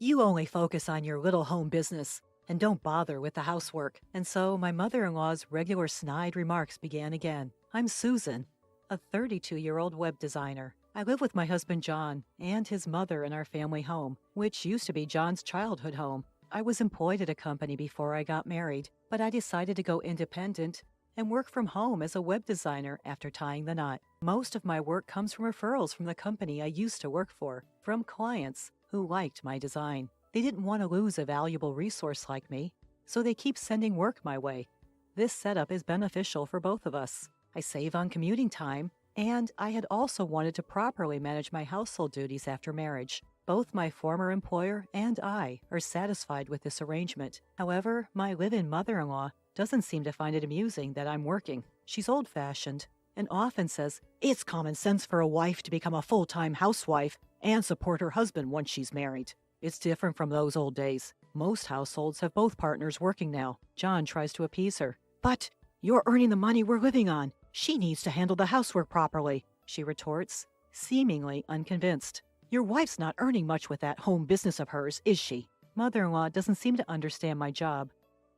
You only focus on your little home business and don't bother with the housework. And so my mother-in-law's regular snide remarks began again. I'm Susan, a 32-year-old web designer. I live with my husband John and his mother in our family home, which used to be John's childhood home. I was employed at a company before I got married, but I decided to go independent and work from home as a web designer after tying the knot. Most of my work comes from referrals from the company I used to work for, from clients who liked my design. They didn't want to lose a valuable resource like me, so they keep sending work my way. This setup is beneficial for both of us. I save on commuting time, and I had also wanted to properly manage my household duties after marriage. Both my former employer and I are satisfied with this arrangement. However, my live-in mother-in-law doesn't seem to find it amusing that I'm working. She's old-fashioned and often says, "It's common sense for a wife to become a full-time housewife and support her husband once she's married." It's different from those old days. Most households have both partners working now. John tries to appease her. "But you're earning the money we're living on. She needs to handle the housework properly," she retorts, seemingly unconvinced. "Your wife's not earning much with that home business of hers, is she?" Mother-in-law doesn't seem to understand my job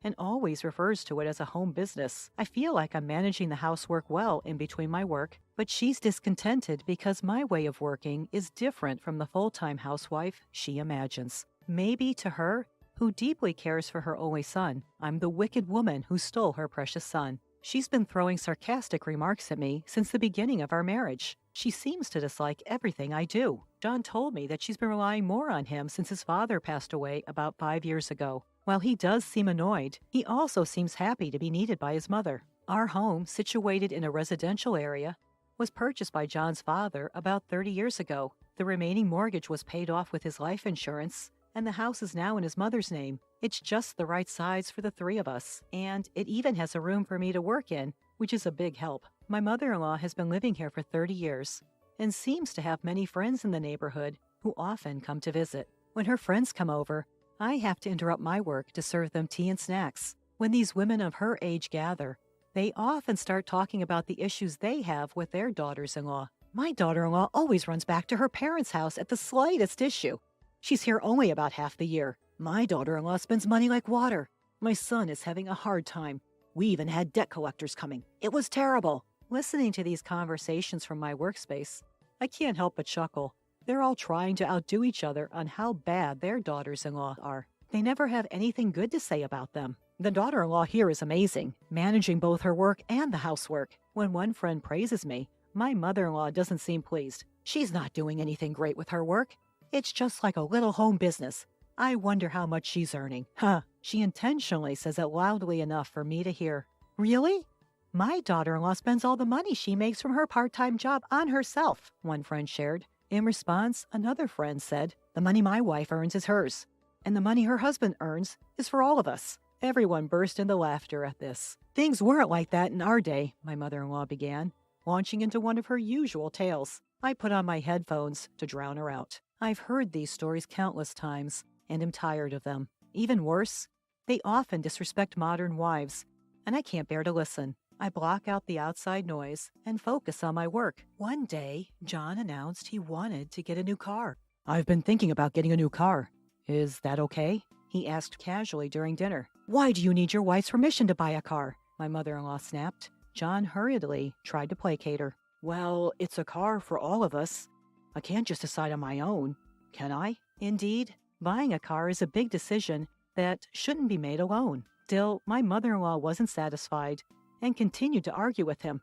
and always refers to it as a home business. I feel like I'm managing the housework well in between my work, but she's discontented because my way of working is different from the full-time housewife she imagines. Maybe to her, who deeply cares for her only son, I'm the wicked woman who stole her precious son. She's been throwing sarcastic remarks at me since the beginning of our marriage. She seems to dislike everything I do. John told me that she's been relying more on him since his father passed away about 5 years ago. While he does seem annoyed, he also seems happy to be needed by his mother. Our home, situated in a residential area, was purchased by John's father about 30 years ago. The remaining mortgage was paid off with his life insurance, and the house is now in his mother's name. It's just the right size for the three of us, and it even has a room for me to work in, which is a big help. My mother-in-law has been living here for 30 years and seems to have many friends in the neighborhood who often come to visit. When her friends come over, I have to interrupt my work to serve them tea and snacks. When these women of her age gather, they often start talking about the issues they have with their daughters-in-law. My daughter-in-law always runs back to her parents' house at the slightest issue. She's here only about half the year. My daughter-in-law spends money like water. My son is having a hard time. We even had debt collectors coming. It was terrible. Listening to these conversations from my workspace, I can't help but chuckle. They're all trying to outdo each other on how bad their daughters-in-law are. They never have anything good to say about them. The daughter-in-law here is amazing, managing both her work and the housework. When one friend praises me, my mother-in-law doesn't seem pleased. She's not doing anything great with her work. It's just like a little home business. I wonder how much she's earning. Huh. She intentionally says it loudly enough for me to hear. Really? My daughter-in-law spends all the money she makes from her part-time job on herself, one friend shared. In response, another friend said, "The money my wife earns is hers, and the money her husband earns is for all of us." Everyone burst into laughter at this. "Things weren't like that in our day," my mother-in-law began, launching into one of her usual tales. I put on my headphones to drown her out. I've heard these stories countless times and am tired of them. Even worse, they often disrespect modern wives, and I can't bear to listen. I block out the outside noise and focus on my work. One day, John announced he wanted to get a new car. "I've been thinking about getting a new car. Is that okay?" he asked casually during dinner. "Why do you need your wife's permission to buy a car?" my mother-in-law snapped. John hurriedly tried to placate her. "Well, it's a car for all of us. I can't just decide on my own, can I?" Indeed, buying a car is a big decision that shouldn't be made alone. Still, my mother-in-law wasn't satisfied and continued to argue with him.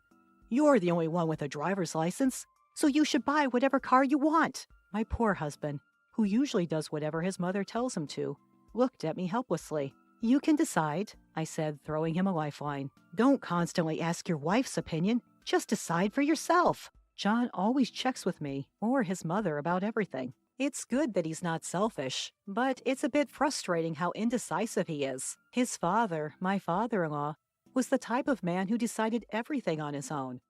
"You're the only one with a driver's license, so you should buy whatever car you want." My poor husband, who usually does whatever his mother tells him to, looked at me helplessly. "You can decide," I said, throwing him a lifeline. "Don't constantly ask your wife's opinion. Just decide for yourself." John always checks with me or his mother about everything. It's good that he's not selfish, but it's a bit frustrating how indecisive he is. His father, my father-in-law, was the type of man who decided everything on his own,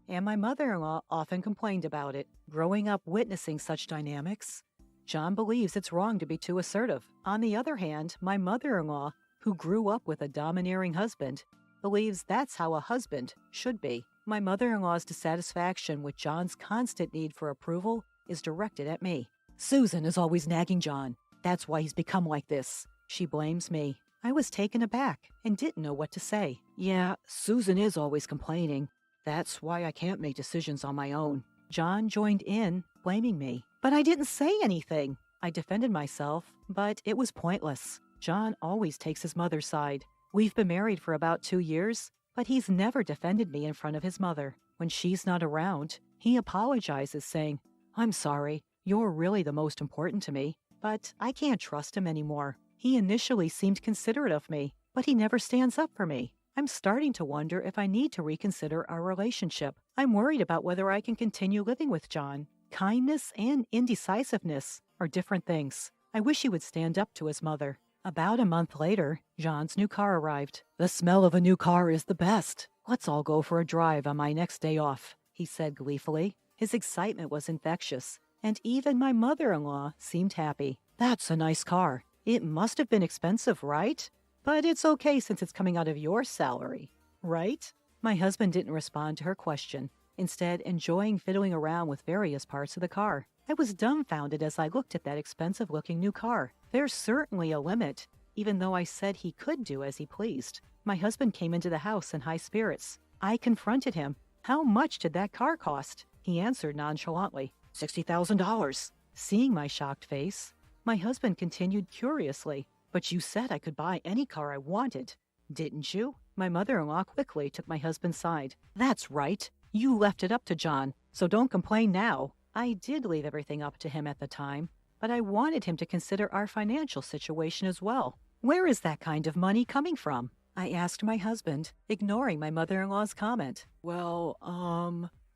and my mother-in-law often complained about it. Growing up witnessing such dynamics, John believes it's wrong to be too assertive. On the other hand, my mother-in-law, who grew up with a domineering husband, believes that's how a husband should be. My mother-in-law's dissatisfaction with John's constant need for approval is directed at me. "Susan is always nagging John. That's why he's become like this. She blames me. I was taken aback and didn't know what to say. Yeah, Susan is always complaining. That's why I can't make decisions on my own. John joined in, blaming me. But I didn't say anything. I defended myself, but it was pointless. John always takes his mother's side. We've been married for about 2 years, but he's never defended me in front of his mother. When she's not around, he apologizes, saying, "I'm sorry, you're really the most important to me." But I can't trust him anymore. He initially seemed considerate of me, but he never stands up for me. I'm starting to wonder if I need to reconsider our relationship. I'm worried about whether I can continue living with John. Kindness and indecisiveness are different things. I wish he would stand up to his mother. About a month later, John's new car arrived. "The smell of a new car is the best. Let's all go for a drive on my next day off," he said gleefully. His excitement was infectious, and even my mother-in-law seemed happy. "That's a nice car. It must have been expensive, right? But it's okay since it's coming out of your salary, right?" My husband didn't respond to her question, instead enjoying fiddling around with various parts of the car. I was dumbfounded as I looked at that expensive-looking new car. There's certainly a limit, even though I said he could do as he pleased. My husband came into the house in high spirits. I confronted him. "How much did that car cost?" He answered nonchalantly, $60,000. Seeing my shocked face, my husband continued curiously, "But you said I could buy any car I wanted, didn't you?" My mother-in-law quickly took my husband's side. "That's right. You left it up to John, so don't complain now." I did leave everything up to him at the time, but I wanted him to consider our financial situation as well. "Where is that kind of money coming from?" I asked my husband, ignoring my mother-in-law's comment. "Well,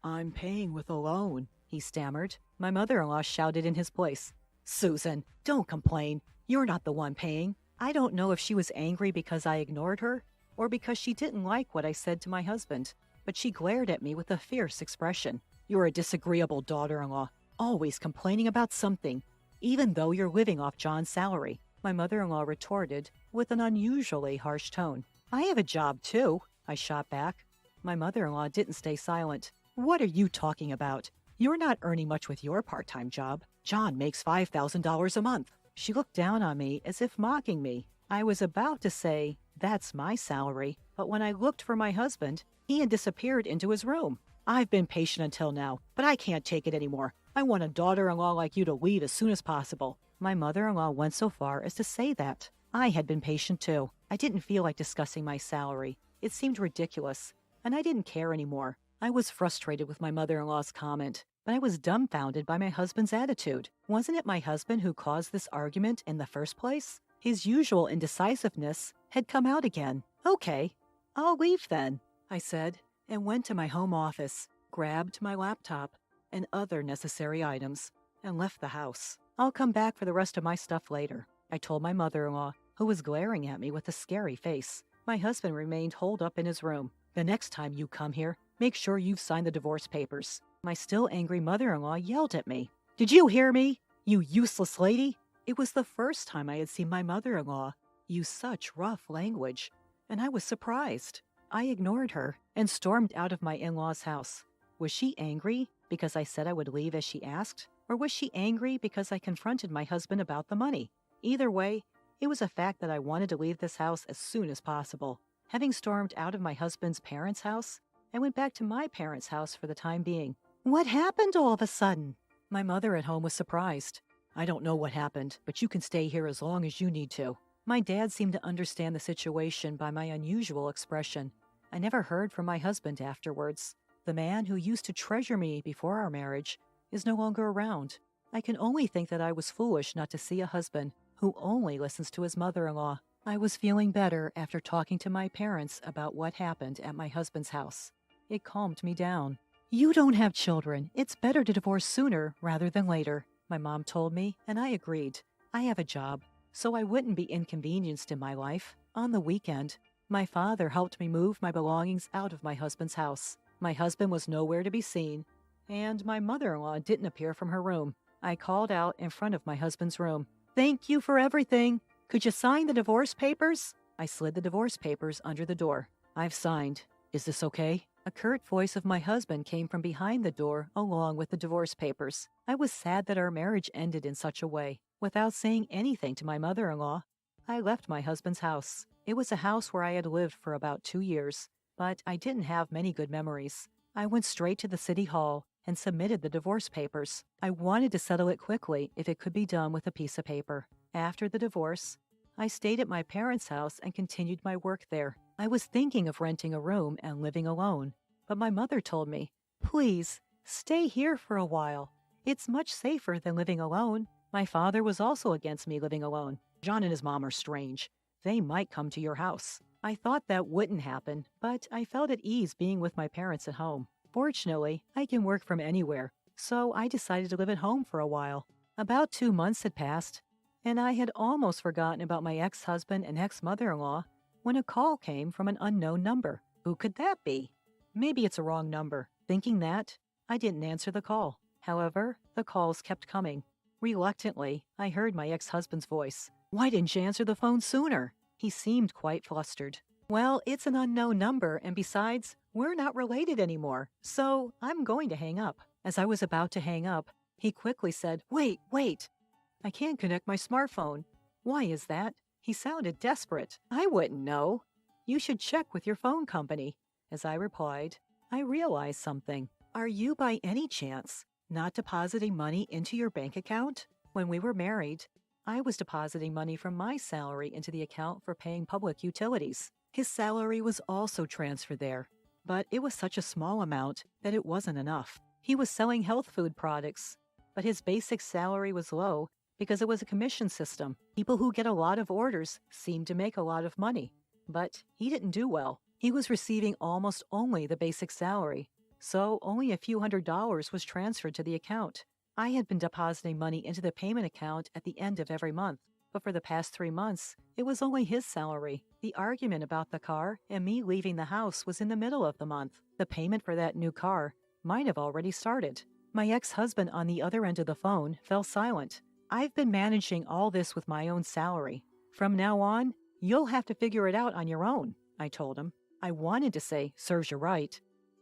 I'm paying with a loan," he stammered. My mother-in-law shouted in his place, "Susan, don't complain. You're not the one paying." I don't know if she was angry because I ignored her or because she didn't like what I said to my husband, but she glared at me with a fierce expression. "You're a disagreeable daughter-in-law, always complaining about something, even though you're living off John's salary," my mother-in-law retorted with an unusually harsh tone. "I have a job, too," I shot back. My mother-in-law didn't stay silent. "What are you talking about? You're not earning much with your part-time job. John makes $5,000 a month." She looked down on me as if mocking me. I was about to say, "That's my salary," but when I looked for my husband, he had disappeared into his room. "I've been patient until now, but I can't take it anymore. I want a daughter-in-law like you to leave as soon as possible." My mother-in-law went so far as to say that. I had been patient too. I didn't feel like discussing my salary. It seemed ridiculous, and I didn't care anymore. I was frustrated with my mother-in-law's comment, but I was dumbfounded by my husband's attitude. Wasn't it my husband who caused this argument in the first place? His usual indecisiveness had come out again. "Okay, I'll leave then," I said, and went to my home office, grabbed my laptop and other necessary items, and left the house. "I'll come back for the rest of my stuff later," I told my mother-in-law, who was glaring at me with a scary face. My husband remained holed up in his room. "The next time you come here, make sure you've signed the divorce papers." My still angry mother-in-law yelled at me. "Did you hear me, you useless lady?" It was the first time I had seen my mother-in-law use such rough language, and I was surprised. I ignored her and stormed out of my in-law's house. Was she angry because I said I would leave as she asked? Or was she angry because I confronted my husband about the money? Either way, it was a fact that I wanted to leave this house as soon as possible. Having stormed out of my husband's parents' house, I went back to my parents' house for the time being. "What happened all of a sudden?" My mother at home was surprised. "I don't know what happened, but you can stay here as long as you need to." My dad seemed to understand the situation by my unusual expression. I never heard from my husband afterwards. The man who used to treasure me before our marriage is no longer around. I can only think that I was foolish not to see a husband who only listens to his mother-in-law. I was feeling better after talking to my parents about what happened at my husband's house. It calmed me down. "You don't have children. It's better to divorce sooner rather than later," my mom told me, and I agreed. I have a job, so I wouldn't be inconvenienced in my life. On the weekend, my father helped me move my belongings out of my husband's house. My husband was nowhere to be seen, and my mother-in-law didn't appear from her room. I called out in front of my husband's room. "Thank you for everything. Could you sign the divorce papers?" I slid the divorce papers under the door. "I've signed. Is this okay?" A curt voice of my husband came from behind the door along with the divorce papers. I was sad that our marriage ended in such a way. Without saying anything to my mother-in-law, I left my husband's house. It was a house where I had lived for about 2 years, but I didn't have many good memories. I went straight to the city hall and submitted the divorce papers. I wanted to settle it quickly if it could be done with a piece of paper. After the divorce, I stayed at my parents' house and continued my work there. I was thinking of renting a room and living alone, but my mother told me, "Please, stay here for a while. It's much safer than living alone." My father was also against me living alone. "John and his mom are strange. They might come to your house." I thought that wouldn't happen, but I felt at ease being with my parents at home. Fortunately, I can work from anywhere, so I decided to live at home for a while. About 2 months had passed, and I had almost forgotten about my ex-husband and ex-mother-in-law when a call came from an unknown number. Who could that be? Maybe it's a wrong number. Thinking that, I didn't answer the call. However, the calls kept coming. Reluctantly, I heard my ex-husband's voice. "Why didn't you answer the phone sooner?" He seemed quite flustered. "Well, it's an unknown number, and besides, we're not related anymore, so I'm going to hang up." As I was about to hang up, he quickly said, Wait. I can't connect my smartphone." "Why is that?" He sounded desperate. "I wouldn't know. You should check with your phone company." As I replied, I realized something. "Are you by any chance not depositing money into your bank account?" When we were married, I was depositing money from my salary into the account for paying public utilities. His salary was also transferred there, but it was such a small amount that it wasn't enough. He was selling health food products, but his basic salary was low because it was a commission system. People who get a lot of orders seem to make a lot of money, but he didn't do well. He was receiving almost only the basic salary, so only a few $100s was transferred to the account. I had been depositing money into the payment account at the end of every month, but for the past 3 months, it was only his salary. The argument about the car and me leaving the house was in the middle of the month. The payment for that new car might have already started. My ex-husband on the other end of the phone fell silent. "I've been managing all this with my own salary. From now on, you'll have to figure it out on your own," I told him. I wanted to say, "Serves you right,"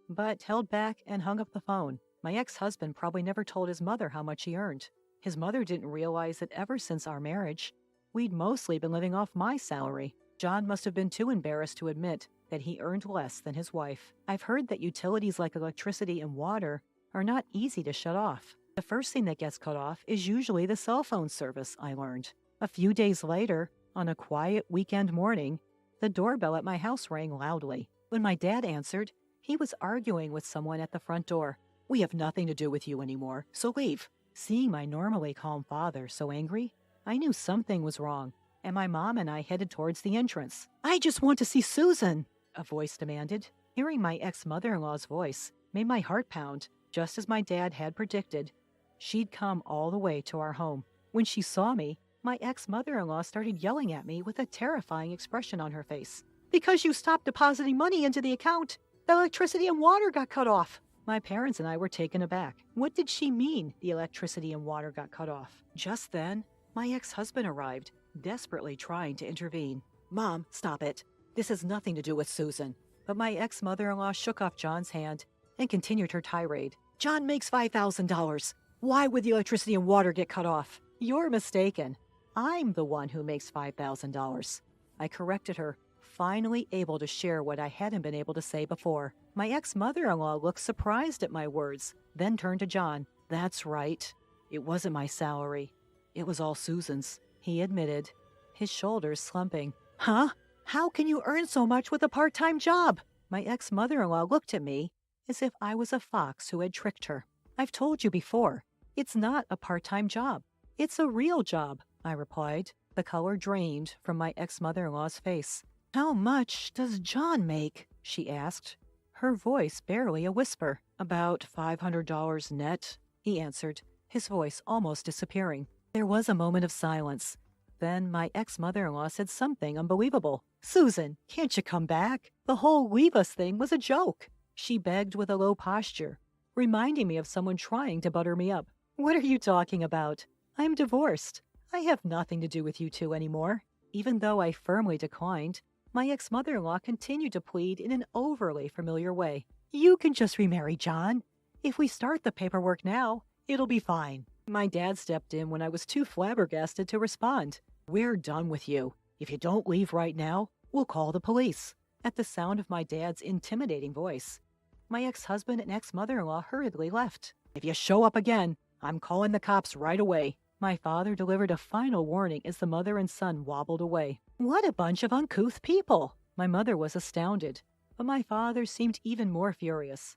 but held back and hung up the phone. My ex-husband probably never told his mother how much he earned. His mother didn't realize that ever since our marriage, we'd mostly been living off my salary. John must have been too embarrassed to admit that he earned less than his wife. I've heard that utilities like electricity and water are not easy to shut off. The first thing that gets cut off is usually the cell phone service, I learned. A few days later, on a quiet weekend morning, the doorbell at my house rang loudly. When my dad answered, he was arguing with someone at the front door. "We have nothing to do with you anymore, so leave." Seeing my normally calm father so angry, I knew something was wrong, and my mom and I headed towards the entrance. "I just want to see Susan," a voice demanded. Hearing my ex-mother-in-law's voice made my heart pound. Just as my dad had predicted, she'd come all the way to our home. When she saw me, my ex-mother-in-law started yelling at me with a terrifying expression on her face. "Because you stopped depositing money into the account, the electricity and water got cut off." My parents and I were taken aback. What did she mean the electricity and water got cut off? Just then, my ex-husband arrived, desperately trying to intervene. "Mom, stop it. This has nothing to do with Susan." But my ex-mother-in-law shook off John's hand and continued her tirade. "John makes $5,000. Why would the electricity and water get cut off?" "You're mistaken. I'm the one who makes $5,000. I corrected her, finally able to share what I hadn't been able to say before. My ex-mother-in-law looked surprised at my words, then turned to John. "That's right. It wasn't my salary. It was all Susan's," he admitted, his shoulders slumping. "Huh? How can you earn so much with a part-time job?" My ex-mother-in-law looked at me as if I was a fox who had tricked her. "I've told you before, it's not a part-time job. It's a real job," I replied. The color drained from my ex-mother-in-law's face. "How much does John make?" she asked, her voice barely a whisper. "About $500 net," he answered, his voice almost disappearing. There was a moment of silence. Then my ex-mother-in-law said something unbelievable. "Susan, can't you come back? The whole leave us thing was a joke." She begged with a low posture, reminding me of someone trying to butter me up. "What are you talking about? I'm divorced. I have nothing to do with you two anymore." Even though I firmly declined, my ex-mother-in-law continued to plead in an overly familiar way. "You can just remarry John. If we start the paperwork now, it'll be fine." My dad stepped in when I was too flabbergasted to respond. "We're done with you. If you don't leave right now, we'll call the police." At the sound of my dad's intimidating voice, my ex-husband and ex-mother-in-law hurriedly left. "If you show up again, I'm calling the cops right away." My father delivered a final warning as the mother and son wobbled away. What a bunch of uncouth people! My mother was astounded, but my father seemed even more furious.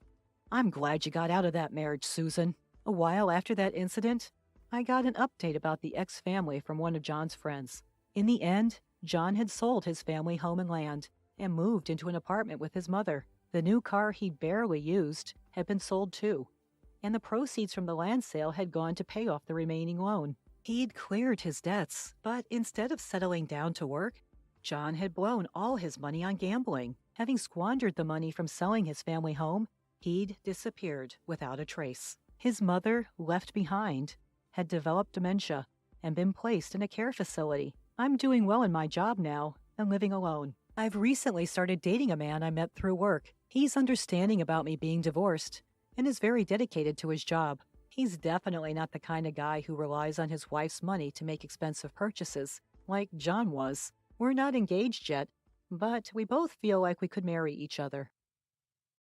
"I'm glad you got out of that marriage, Susan." A while after that incident, I got an update about the ex-family from one of John's friends. In the end, John had sold his family home and land and moved into an apartment with his mother. The new car he barely used had been sold too, and the proceeds from the land sale had gone to pay off the remaining loan. He'd cleared his debts, but instead of settling down to work, John had blown all his money on gambling. Having squandered the money from selling his family home, he'd disappeared without a trace. His mother, left behind, had developed dementia and been placed in a care facility. I'm doing well in my job now and living alone. I've recently started dating a man I met through work. He's understanding about me being divorced and is very dedicated to his job. He's definitely not the kind of guy who relies on his wife's money to make expensive purchases, like John was. We're not engaged yet, but we both feel like we could marry each other.